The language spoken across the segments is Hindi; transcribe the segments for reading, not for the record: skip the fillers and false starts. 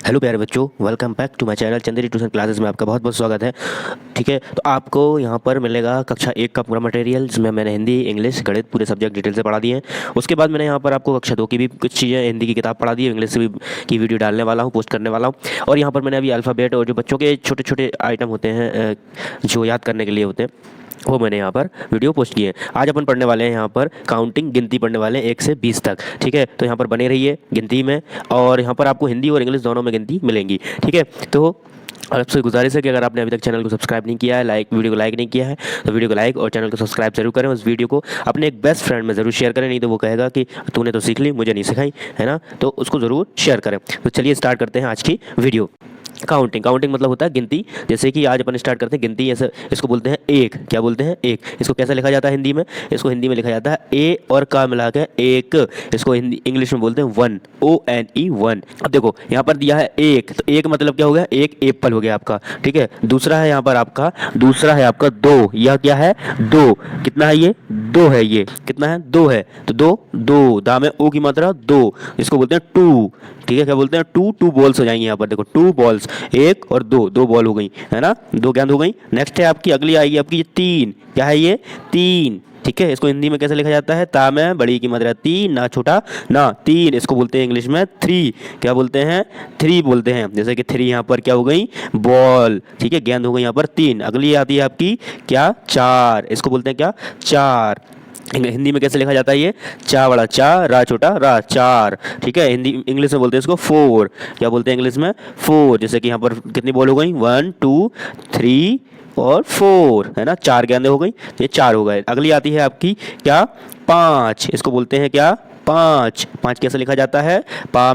हेलो प्यारे बच्चों, welcome back to my channel Chanderi tuition classes में आपका बहुत बहुत स्वागत है। ठीक है, तो आपको यहाँ पर मिलेगा कक्षा 1 का पूरा मटेरियल, जिसमें मैंने हिंदी, इंग्लिश, गणित पूरे सब्जेक्ट डिटेल से पढ़ा दिए हैं। उसके बाद मैंने यहाँ पर आपको कक्षा 2 की भी कुछ चीज़ें, हिंदी की किताब पढ़ा दी है, इंग्लिश से भी की वीडियो डालने वाला हूँ, पोस्ट करने वाला हूँ। और यहाँ पर मैंने अभी अल्फ़ाबेट और जो बच्चों के छोटे छोटे आइटम होते हैं जो याद करने के लिए होते हैं, वो मैंने यहाँ पर वीडियो पोस्ट किए हैं। आज अपन पढ़ने वाले हैं यहाँ पर काउंटिंग, गिनती पढ़ने वाले हैं 1 से 20 तक। ठीक है, तो यहाँ पर बने रहिए गिनती में, और यहाँ पर आपको हिंदी और इंग्लिश दोनों में गिनती मिलेंगी। ठीक है, तो आपसे गुजारिश है कि अगर आपने अभी तक चैनल को सब्सक्राइब नहीं किया है, वीडियो को लाइक नहीं किया है, तो वीडियो को लाइक और चैनल को सब्सक्राइब जरूर करें। उस वीडियो को अपने एक बेस्ट फ्रेंड में ज़रूर शेयर करें, नहीं तो वो कहेगा कि तूने तो सीख ली, मुझे नहीं सिखाई, है ना। तो उसको ज़रूर शेयर करें। तो चलिए स्टार्ट करते हैं आज की वीडियो। काउंटिंग मतलब होता है गिनती। जैसे कि आज अपन स्टार्ट करते हैं गिनती। ऐसे इसको बोलते हैं एक। क्या बोलते हैं? एक। इसको कैसे लिखा जाता है हिंदी में? इसको हिंदी में लिखा जाता है ए और का मिला के एक। इसको हिंदी इंग्लिश में बोलते हैं वन, ONE, वन। अब देखो यहाँ पर दिया है एक, तो एक मतलब क्या हो गया? एक एप्पल हो गया आपका। ठीक है, दूसरा है यहाँ पर आपका, दूसरा है आपका दो। यह क्या है? दो। कितना है ये? दो है। ये कितना है? दो है। तो दो, दो दा में ओ की मात्रा दो, इसको बोलते हैं टू। ठीक है, क्या बोलते हैं? टू। टू बॉल्स हो जाएंगे यहाँ पर, देखो टू बॉल्स, एक और दो, दो बॉल हो गई, है ना, दो गेंद हो गई। नेक्स्ट है आपकी, अगली आएगी आपकी ये तीन। क्या है ये? तीन। ठीक है, इसको हिंदी में कैसे लिखा जाता है? ता में बड़ी की मात्रा तीन, ना छोटा ना, तीन। इसको बोलते हैं इंग्लिश में थ्री। क्या बोलते हैं? थ्री बोलते हैं। जैसे कि थ्री यहाँ पर क्या हो गई? बॉल। ठीक है, गेंद हो गई यहाँ पर तीन। अगली आती है आपकी क्या? चार। इसको बोलते हैं क्या? चार। हिंदी में कैसे लिखा जाता है ये? चा बड़ा चा, रा छोटा रा, चार। ठीक है, हिंदी इंग्लिश में बोलते हैं इसको फोर। क्या बोलते हैं इंग्लिश में? फोर। जैसे कि यहाँ पर कितनी बॉल हो गई? वन, टू, थ्री और फोर, है ना, चार गेंदें हो गई, ये चार हो गए। अगली आती है आपकी क्या? पाँच। इसको बोलते हैं क्या? पाँच। पाँच कैसे लिखा जाता है? पा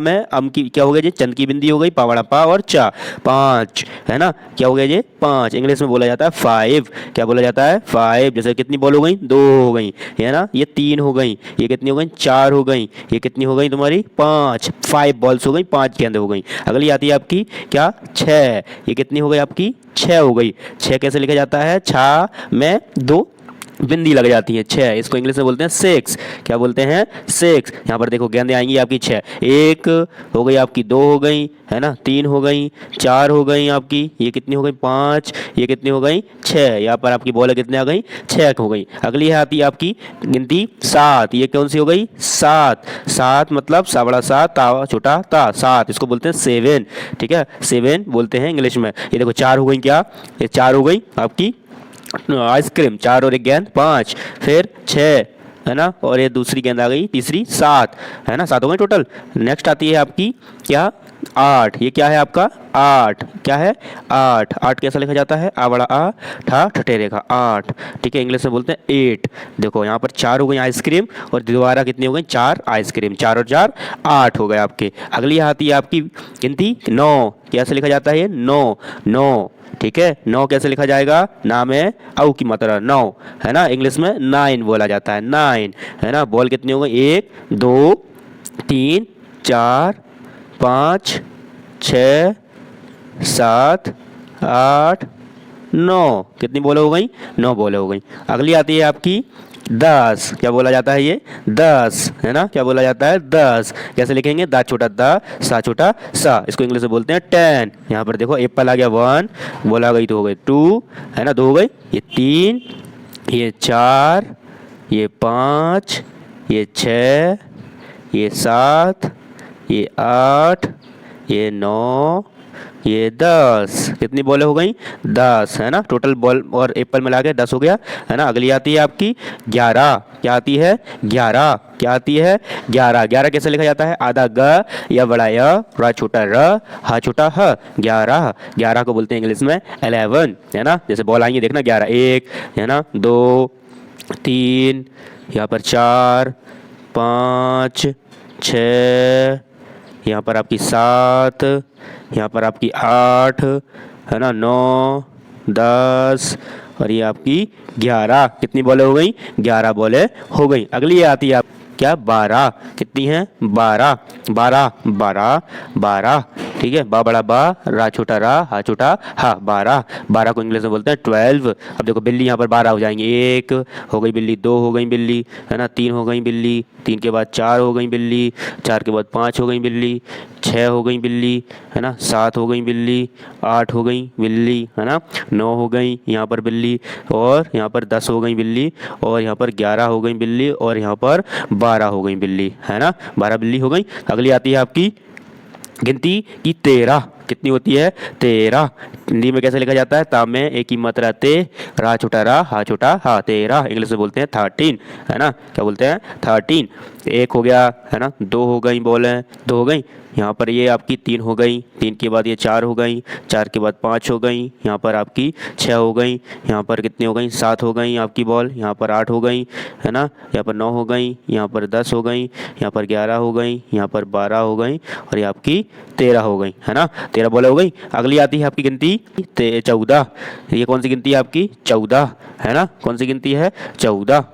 में अम की क्या हो गया जी? चंद की बिंदी हो गई, पा बड़ा पा और चा, पाँच, है ना। क्या हो गया जी? पाँच। इंग्लिश में बोला जाता है फाइव। क्या बोला जाता है? फाइव। जैसे कितनी बॉल हो गई? दो हो गई, है ना, ये तीन हो गई, ये कितनी हो गई? चार हो गई, ये कितनी हो गई तुम्हारी? पाँच। फाइव बॉल्स हो गई, पाँच गेंदें हो गई। अगली आती है आपकी क्या? छः। ये कितनी हो गई आपकी? छः हो गई। छः कैसे लिखा जाता है? छा में दो बिंदी लग जाती है, छः। इसको इंग्लिश में बोलते हैं सिक्स। क्या बोलते हैं? सिक्स। यहाँ पर देखो गेंदें आएंगी आपकी छः। एक हो गई आपकी, दो हो गई, है ना, तीन हो गई, चार हो गई आपकी, ये कितनी हो गई? पाँच। ये कितनी हो गई? छः। यहाँ पर आपकी बॉल कितने आ गई? छः हो गई। अगली है आती है आपकी गिनती सात। ये कौन सी हो गई? सात। सात मतलब सा बड़ा सा, ता छोटा ता, सात। इसको बोलते हैं सेवन। ठीक है, सेवन बोलते हैं इंग्लिश में। ये देखो चार हो गई, क्या? ये चार हो गई आपकी आइसक्रीम, चार और एक गेंद पाँच, फिर छः, है ना, और ये दूसरी गेंद आ गई तीसरी, सात, है ना, सात हो गई टोटल। नेक्स्ट आती है आपकी क्या? आठ। ये क्या है आपका? आठ। क्या है? आठ। आठ कैसा लिखा जाता है? आ बड़ा आ, ठा ठठे रेखा, आठ। ठीक है, इंग्लिश में बोलते हैं एट। देखो यहाँ पर चार हो गई आइसक्रीम, और दोबारा कितनी हो गई? चार आइसक्रीम, चार और चार आठ हो गए आपके। अगली आती है आपकी गिनती नौ। कैसे लिखा जाता है ये? नौ। नौ। ठीक है, नौ कैसे लिखा जाएगा? नाम है औ की मात्रा नौ, है ना, इंग्लिश में नाइन बोला जाता है, नाइन, है ना। बॉल कितनी हो गई? एक, दो, तीन, चार, पाँच, छः, सात, आठ, नौ। कितनी बॉल हो गई? नौ बॉल हो गई। अगली आती है आपकी दस। क्या बोला जाता है ये? दस, है ना, क्या बोला जाता है? दस। कैसे लिखेंगे? दा छोटा दा, सा छोटा सा। इसको इंग्लिश में बोलते हैं टेन। यहाँ पर देखो एप्पल आ गया वन, बॉल आ गई तो हो गई टू, है ना, दो हो गई, ये तीन, ये चार, ये पाँच, ये छः, ये सात, ये आठ, ये नौ, ये दस। कितनी बॉलें हो गई? दस, है ना, टोटल बॉल और एप्पल मिला के 10 हो गया, है ना। अगली आती है आपकी ग्यारह। क्या आती है? ग्यारह। क्या आती है? ग्यारह। ग्यारह कैसे लिखा जाता है? आधा ग, या बड़ा य, रा छोटा र, हा छोटा ह, ग्यारह। ग्यारह को बोलते हैं इंग्लिश में 11, है ना। जैसे बॉल आएंगे देखना, ग्यारह, एक, है ना, दो, तीन, यहाँ पर चार, पाँच, छः, यहाँ पर आपकी सात, यहाँ पर आपकी आठ, है ना, नौ, दस, और ये आपकी 11। कितनी बॉलें हो गई? 11 बॉलें हो गई। अगली ये आती है आप क्या? 12। कितनी है? 12। 12, 12, 12, ठीक है, बा बड़ा बा, रा छोटा रा, हा छोटा हा, 12। 12 को इंग्लिश में बोलते हैं 12। अब देखो बिल्ली यहाँ पर 12 हो जाएंगी, एक हो गई बिल्ली, दो हो गई बिल्ली, है ना, तीन हो गई बिल्ली, तीन के बाद चार हो गई बिल्ली, चार के बाद पाँच हो गई बिल्ली, छः हो गई बिल्ली, है ना, सात हो गई बिल्ली, आठ हो गई बिल्ली, है ना, नौ हो गई यहाँ पर बिल्ली, और यहाँ पर 10 हो गई बिल्ली, और यहाँ पर 11 हो गई बिल्ली, और यहाँ पर 12 हो गई बिल्ली, है ना, 12 बिल्ली हो गई। अगली आती है आपकी गिनती की 13। कितनी होती है? 13। हिंदी में कैसे लिखा जाता है? ता में एक ही मात्रा ते, रा छोटा रा, हा छोटा हा, 13। इंग्लिश में बोलते हैं 13, है ना, क्या बोलते हैं? 13। एक हो गया, है ना, दो हो गई, बोले दो हो गई, यहाँ पर ये आपकी तीन हो गई, तीन के बाद ये चार हो गई, चार के बाद पाँच हो गई, यहाँ पर आपकी छः हो गई, यहाँ पर कितनी हो गई? सात हो गई आपकी बॉल, यहाँ पर आठ हो गई, है ना, यहाँ पर नौ हो गई, यहाँ पर 10 हो गई, यहाँ पर 11 हो गई, यहाँ पर 12 हो गई, और ये आपकी 13 हो गई, है ना, 13 बॉल हो गई। अगली आती है आपकी गिनती 14। ये कौन सी गिनती है आपकी? 14, है ना, कौन सी गिनती है? 14।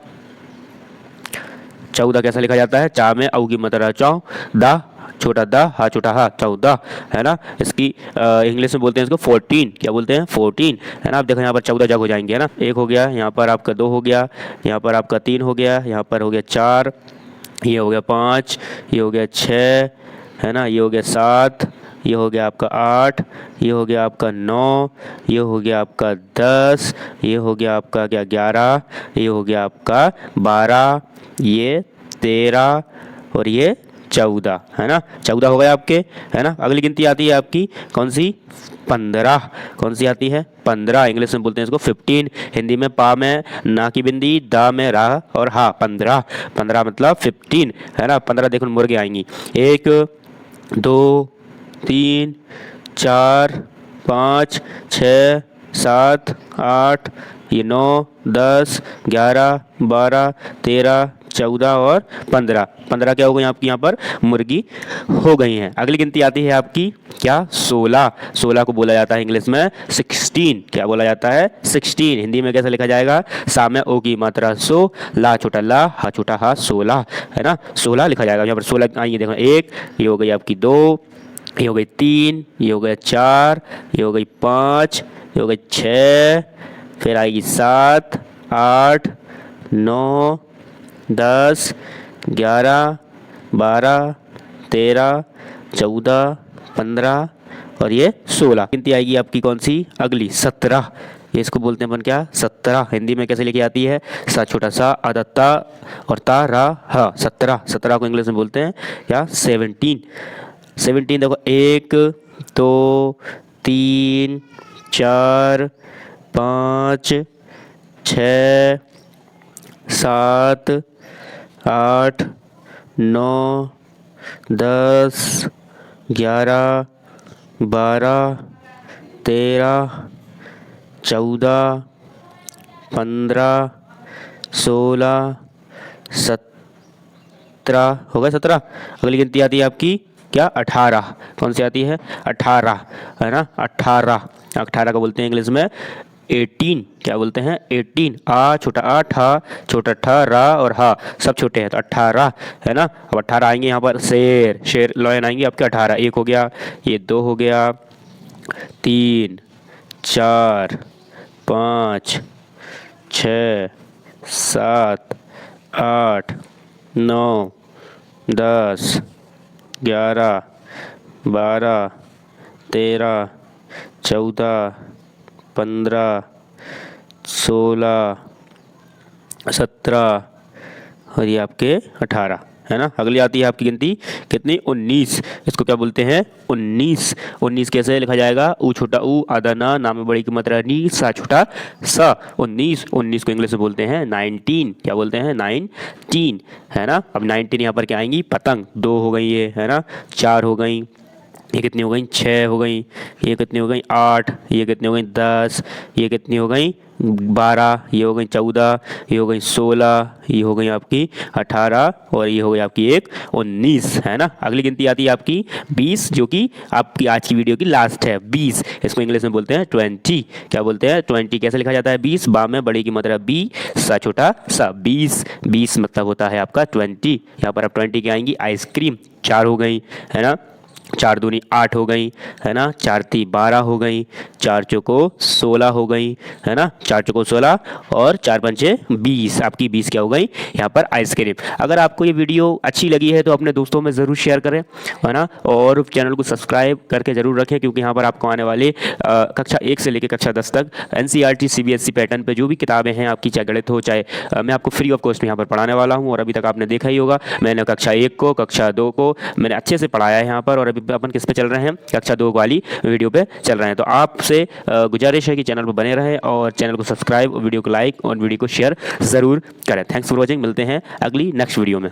14 कैसा लिखा जाता है? चा में औ की मात्रा चौ, दा छोटा दा, हा छोटा हा, 14, है ना। इसकी इंग्लिश में बोलते हैं इसको 14। क्या बोलते हैं? 14, है ना। आप देखो यहाँ पर 14 जग हो जाएंगे, है ना। एक हो गया, यहाँ पर आपका दो हो गया, यहाँ पर आपका तीन हो गया, यहाँ पर हो गया चार, ये हो गया पाँच, ये हो गया छः, है ना, ये हो गया सात, ये हो गया आपका आठ, ये हो गया आपका नौ, ये हो गया आपका 10, ये हो गया आपका क्या 11, ये हो गया आपका 12, ये 13, और ये 14, है ना। 14 हो गए आपके, है ना। अगली गिनती आती है आपकी कौन सी? 15। कौन सी आती है? 15। इंग्लिश में बोलते हैं इसको 15। हिंदी में पा में ना की बिंदी, दा में रा, और हा, 15। 15 मतलब 15, है ना। 15 देखो मुर्गे आएंगी, एक दो तीन चार पाँच छः सात आठ, ये 9 10 11 12 13 14 और 15। 15 क्या हो गई आपकी यहाँ पर? मुर्गी हो गई हैं। अगली गिनती आती है आपकी क्या? 16। 16 को बोला जाता है इंग्लिश में 16। क्या बोला जाता है? 16। हिंदी में कैसे लिखा जाएगा? सा में ओ की मात्रा सो, ला छोटा ला, हा छोटा हा, 16, है ना। 16 लिखा जाएगा। यहाँ पर 16 आएंगे, देखो, एक, ये हो गई आपकी दो, ये हो गई तीन, ये हो गया चार, ये हो गई पाँच, ये हो गई छः, फिर आएगी 7 8 9 10 11 12 13 14 15 और ये 16। गिनती आएगी आपकी कौन सी? अगली 17। ये इसको बोलते हैं अपन क्या? 17। हिंदी में कैसे लिखी आती है? सा छोटा सा, आधा ता, और ता रा हा, 17। 17 को इंग्लिश में बोलते हैं क्या? 17। 17 देखो, एक दो तीन चार पाँच छः सात आठ नौ 10 11 12 13 14 15 16 17 हो गए 17। अगली गिनती आती है आपकी क्या? 18। कौन सी आती है? 18, है ना। 18। 18 को बोलते हैं इंग्लिश में 18। क्या बोलते हैं? 18। आ छोटा आ, ठा छोटा ठा, रा और हा सब छोटे हैं, तो 18, है ना। अब 18 आएंगे यहाँ पर शेर, शेर लॉयन आएंगे आपके 18। एक हो गया, ये दो हो गया, 3 4 5 6 7 8 9 10 11 12 13 14 15 16 17 और ये आपके 18, है ना। अगली आती है आपकी गिनती कितनी? 19। इसको क्या बोलते हैं? 19। 19 कैसे लिखा जाएगा? ऊ छोटा ऊ, आधा ना में बड़ी की मात्रा नी, सा छोटा सा, 19। 19 को इंग्लिश में बोलते हैं 19। क्या बोलते हैं? 19, है ना। अब 19 यहाँ पर क्या आएंगी? पतंग। दो हो गई ये, है ना, चार हो गई, ये कितनी हो गई? 6 हो गई, ये कितनी हो गई? 8, ये कितनी हो गई? 10, ये कितनी हो गई? 12, ये हो गई 14, ये हो गई 16, ये हो गई आपकी 18 और ये हो गई आपकी एक 19, है ना। अगली गिनती आती है आपकी 20, जो कि आपकी आज की वीडियो की लास्ट है। 20 इसको इंग्लिश में बोलते हैं 20। क्या बोलते हैं? 20 कैसे लिखा जाता है? 20 बा में बड़ी की मात्रा बी, सा छोटा सा, 20। 20 मतलब होता है आपका 20। यहाँ पर आप 20 की आएंगी आइसक्रीम, 4 हो गई, है ना। चार दूनी 8 हो गई, है ना, चार ती 12 हो गई, चार चौको 16 हो गई, है ना, चार चौको 16 और चार पंचे 20, आपकी 20 क्या हो गई यहाँ पर आइसक्रीम। अगर आपको ये वीडियो अच्छी लगी है तो अपने दोस्तों में ज़रूर शेयर करें, है ना, और चैनल को सब्सक्राइब करके ज़रूर रखें, क्योंकि यहाँ पर आपको आने वाले कक्षा 1 से लेकर कक्षा 10 तक NCERT CBSE पैटर्न पे जो भी किताबें हैं आपकी, चाहे गणित हो चाहे मैं आपको फ्री ऑफ कॉस्ट में यहाँ पर पढ़ाने वाला हूँ। और अभी तक आपने देखा ही होगा, मैंने कक्षा 1 को कक्षा 2 को मैंने अच्छे से पढ़ाया है यहाँ पर, और अभी अपन किस पे चल रहे हैं, कक्षा 2 वाली वीडियो पे चल रहे हैं। तो आपसे गुजारिश है कि चैनल पर बने रहें और चैनल को सब्सक्राइब, वीडियो को लाइक और वीडियो को शेयर ज़रूर करें। थैंक्स फॉर वॉचिंग, मिलते हैं अगली नेक्स्ट वीडियो में।